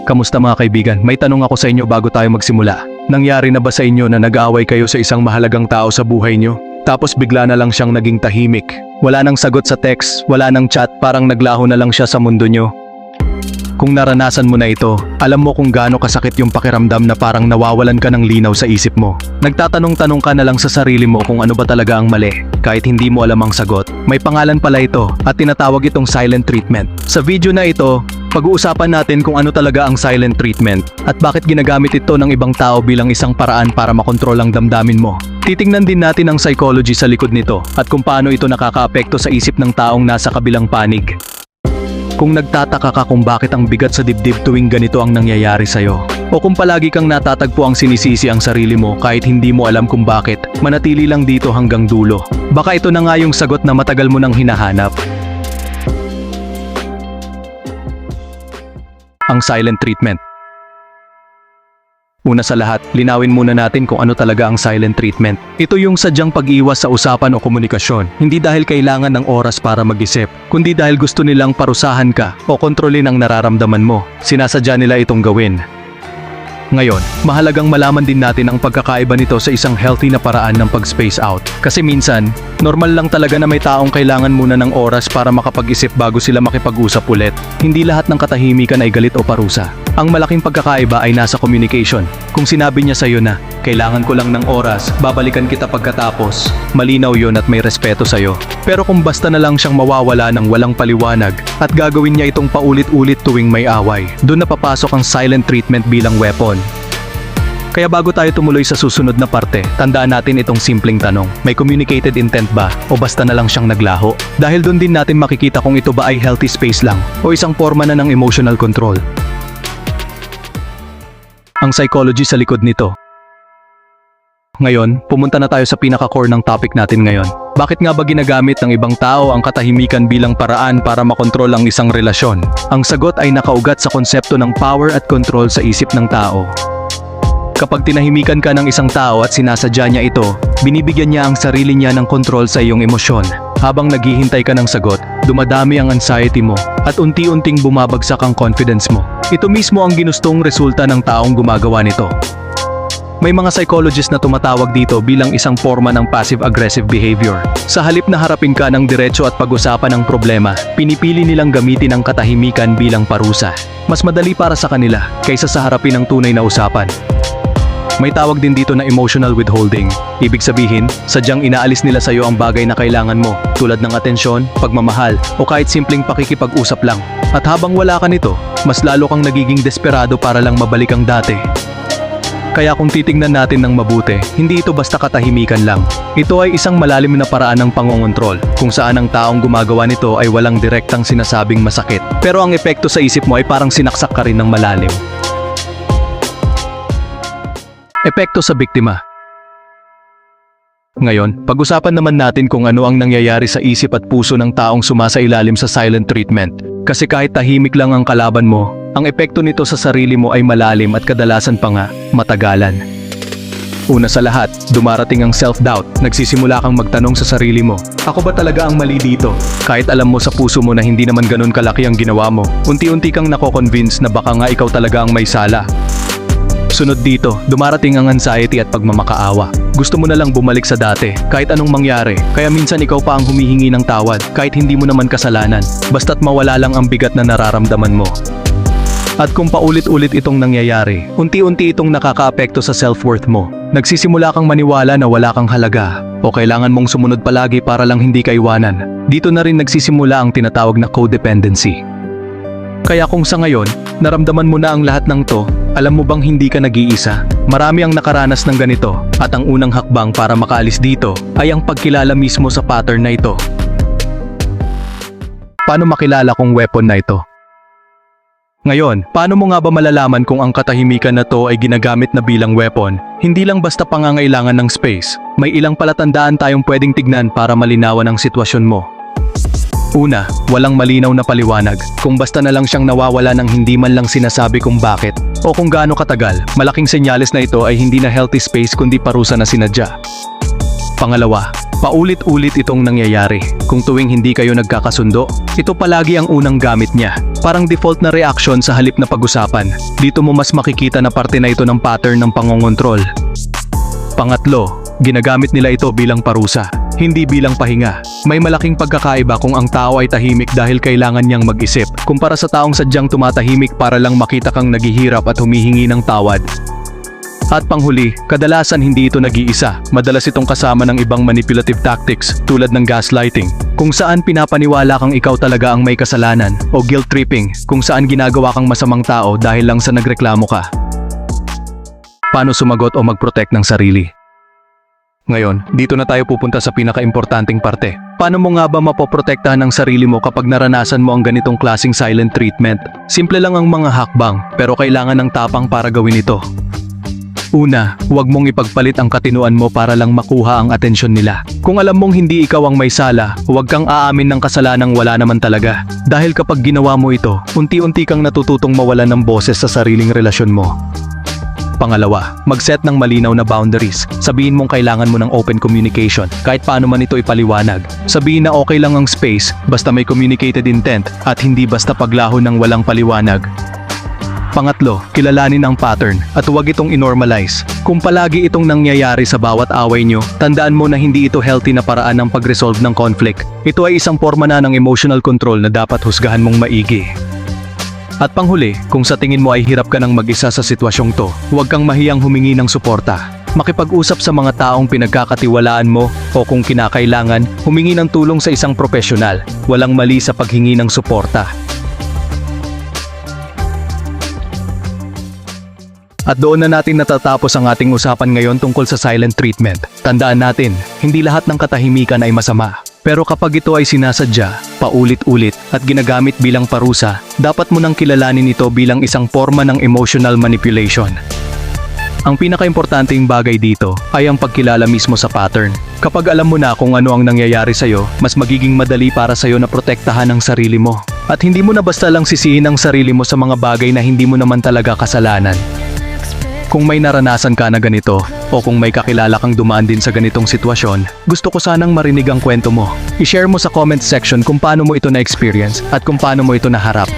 Kamusta mga kaibigan? May tanong ako sa inyo bago tayo magsimula. Nangyari na ba sa inyo na nag-aaway kayo sa isang mahalagang tao sa buhay nyo? Tapos bigla na lang siyang naging tahimik. Wala nang sagot sa text, wala nang chat, parang naglaho na lang siya sa mundo nyo. Kung naranasan mo na ito, alam mo kung gaano kasakit yung pakiramdam na parang nawawalan ka ng linaw sa isip mo. Nagtatanong-tanong ka na lang sa sarili mo kung ano ba talaga ang mali, kahit hindi mo alam ang sagot. May pangalan pala ito at tinatawag itong silent treatment. Sa video na ito, pag-uusapan natin kung ano talaga ang silent treatment at bakit ginagamit ito ng ibang tao bilang isang paraan para makontrol ang damdamin mo. Titingnan din natin ang psychology sa likod nito at kung paano ito nakakaapekto sa isip ng taong nasa kabilang panig. Kung nagtataka ka kung bakit ang bigat sa dibdib tuwing ganito ang nangyayari sa'yo, o kung palagi kang natatagpo ang sinisisi ang sarili mo kahit hindi mo alam kung bakit, manatili lang dito hanggang dulo. Baka ito na nga yung sagot na matagal mo nang hinahanap. Ang silent treatment. Una sa lahat, linawin muna natin kung ano talaga ang silent treatment. Ito yung sadyang pag-iwas sa usapan o komunikasyon, hindi dahil kailangan ng oras para mag-isip, kundi dahil gusto nilang parusahan ka o kontrolin ang nararamdaman mo. Sinasadya nila itong gawin. Ngayon, mahalagang malaman din natin ang pagkakaiba nito sa isang healthy na paraan ng pag-space out. Kasi minsan, normal lang talaga na may taong kailangan muna ng oras para makapag-isip bago sila makipag-usap ulit. Hindi lahat ng katahimikan ay galit o parusa. Ang malaking pagkakaiba ay nasa communication. Kung sinabi niya sa'yo na, kailangan ko lang ng oras, babalikan kita pagkatapos, malinaw yon at may respeto sa'yo. Pero kung basta na lang siyang mawawala ng walang paliwanag at gagawin niya itong paulit-ulit tuwing may away, doon na papasok ang silent treatment bilang weapon. Kaya bago tayo tumuloy sa susunod na parte, tandaan natin itong simpleng tanong. May communicated intent ba o basta na lang siyang naglaho? Dahil doon din natin makikita kung ito ba ay healthy space lang o isang forma na ng emotional control. Ang psychology sa likod nito. Ngayon, pumunta na tayo sa pinaka-core ng topic natin ngayon. Bakit nga ba ginagamit ng ibang tao ang katahimikan bilang paraan para makontrol ang isang relasyon? Ang sagot ay nakaugat sa konsepto ng power at control sa isip ng tao. Kapag tinahimikan ka ng isang tao at sinasadya niya ito, binibigyan niya ang sarili niya ng kontrol sa iyong emosyon. Habang naghihintay ka ng sagot, dumadami ang anxiety mo at unti-unting bumabagsak ang confidence mo. Ito mismo ang ginustong resulta ng taong gumagawa nito. May mga psychologist na tumatawag dito bilang isang forma ng passive-aggressive behavior. Sa halip na harapin ka ng diretso at pag-usapan ang problema, pinipili nilang gamitin ang katahimikan bilang parusa. Mas madali para sa kanila kaysa sa harapin ang tunay na usapan. May tawag din dito na emotional withholding. Ibig sabihin, sadyang inaalis nila sa iyo ang bagay na kailangan mo, tulad ng atensyon, pagmamahal, o kahit simpleng pakikipag-usap lang. At habang wala ka nito, mas lalo kang nagiging desperado para lang mabalik ang dati. Kaya kung titingnan natin ng mabuti, hindi ito basta katahimikan lang. Ito ay isang malalim na paraan ng pangongontrol, kung saan ang taong gumagawa nito ay walang direktang sinasabing masakit. Pero ang epekto sa isip mo ay parang sinaksak ka rin ng malalim. Epekto sa biktima. Ngayon, pag-usapan naman natin kung ano ang nangyayari sa isip at puso ng taong sumasailalim sa silent treatment. Kasi kahit tahimik lang ang kalaban mo, ang epekto nito sa sarili mo ay malalim at kadalasan pa nga, matagalan. Una sa lahat, dumarating ang self-doubt. Nagsisimula kang magtanong sa sarili mo, ako ba talaga ang mali dito? Kahit alam mo sa puso mo na hindi naman ganun kalaki ang ginawa mo, unti-unti kang nako-convince na baka nga ikaw talaga ang may sala. Sunod dito, dumarating ang anxiety at pagmamakaawa. Gusto mo na lang bumalik sa dati, kahit anong mangyari, kaya minsan ikaw pa ang humihingi ng tawad, kahit hindi mo naman kasalanan, basta't mawala lang ang bigat na nararamdaman mo. At kung paulit-ulit itong nangyayari, unti-unti itong nakakaapekto sa self-worth mo. Nagsisimula kang maniwala na wala kang halaga, o kailangan mong sumunod palagi para lang hindi ka iwanan. Dito na rin nagsisimula ang tinatawag na codependency. Kaya kung sa ngayon, naramdaman mo na ang lahat ng to, alam mo bang hindi ka nag-iisa? Marami ang nakaranas ng ganito, at ang unang hakbang para makaalis dito ay ang pagkilala mismo sa pattern na ito. Paano makilala kung weapon na ito? Ngayon, paano mo nga ba malalaman kung ang katahimikan na to ay ginagamit na bilang weapon? Hindi lang basta pangangailangan ng space. May ilang palatandaan tayong pwedeng tignan para malinawan ang sitwasyon mo. Una, walang malinaw na paliwanag. Kung basta na lang siyang nawawala ng hindi man lang sinasabi kung bakit o kung gaano katagal, malaking senyales na ito ay hindi na healthy space kundi parusa na sinadya. Pangalawa, Paulit-ulit itong nangyayari. Kung tuwing hindi kayo nagkakasundo, ito palagi ang unang gamit niya. Parang default na reaksyon sa halip na pag-usapan. Dito mo mas makikita na parte na ito ng pattern ng pangongontrol. Pangatlo, ginagamit nila ito bilang parusa, hindi bilang pahinga. May malaking pagkakaiba kung ang tao ay tahimik dahil kailangan niyang mag-isip, kumpara sa taong sadyang tumatahimik para lang makita kang naghihirap at humihingi ng tawad. At panghuli, kadalasan hindi ito nag-iisa. Madalas itong kasama ng ibang manipulative tactics tulad ng gaslighting, kung saan pinapaniwala kang ikaw talaga ang may kasalanan, o guilt tripping, kung saan ginagawa kang masamang tao dahil lang sa nagreklamo ka. Paano sumagot o mag-protect ng sarili? Ngayon, dito na tayo pupunta sa pinaka-importanting parte. Paano mo nga ba mapoprotektahan ang sarili mo kapag naranasan mo ang ganitong klaseng silent treatment? Simple lang ang mga hakbang, pero kailangan ng tapang para gawin ito. Una, huwag mong ipagpalit ang katinuan mo para lang makuha ang atensyon nila. Kung alam mong hindi ikaw ang may sala, huwag kang aamin ng kasalanang wala naman talaga. Dahil kapag ginawa mo ito, unti-unti kang natututong mawalan ng boses sa sariling relasyon mo. Pangalawa, mag-set ng malinaw na boundaries. Sabihin mong kailangan mo ng open communication, kahit paano man ito ipaliwanag. Sabihin na okay lang ang space, basta may communicated intent, at hindi basta paglaho ng walang paliwanag. Pangatlo, kilalanin ang pattern at huwag itong inormalize. Kung palagi itong nangyayari sa bawat away nyo, tandaan mo na hindi ito healthy na paraan ng pag-resolve ng conflict. Ito ay isang forma na ng emotional control na dapat husgahan mong maigi. At panghuli, kung sa tingin mo ay hirap ka ng mag-isa sa sitwasyong to, huwag kang mahiyang humingi ng suporta. Makipag-usap sa mga taong pinagkakatiwalaan mo o kung kinakailangan, humingi ng tulong sa isang profesional. Walang mali sa paghingi ng suporta. At doon na natin natatapos ang ating usapan ngayon tungkol sa silent treatment. Tandaan natin, hindi lahat ng katahimikan ay masama. Pero kapag ito ay sinasadya, paulit-ulit at ginagamit bilang parusa, dapat mo nang kilalanin ito bilang isang forma ng emotional manipulation. Ang pinakaimportanteng bagay dito ay ang pagkilala mismo sa pattern. Kapag alam mo na kung ano ang nangyayari sa'yo, mas magiging madali para sa'yo na protektahan ang sarili mo. At hindi mo na basta lang sisihin ang sarili mo sa mga bagay na hindi mo naman talaga kasalanan. Kung may naranasan ka na ganito, o kung may kakilala kang dumaan din sa ganitong sitwasyon, gusto ko sanang marinig ang kwento mo. I-share mo sa comment section kung paano mo ito na-experience at kung paano mo ito naharap.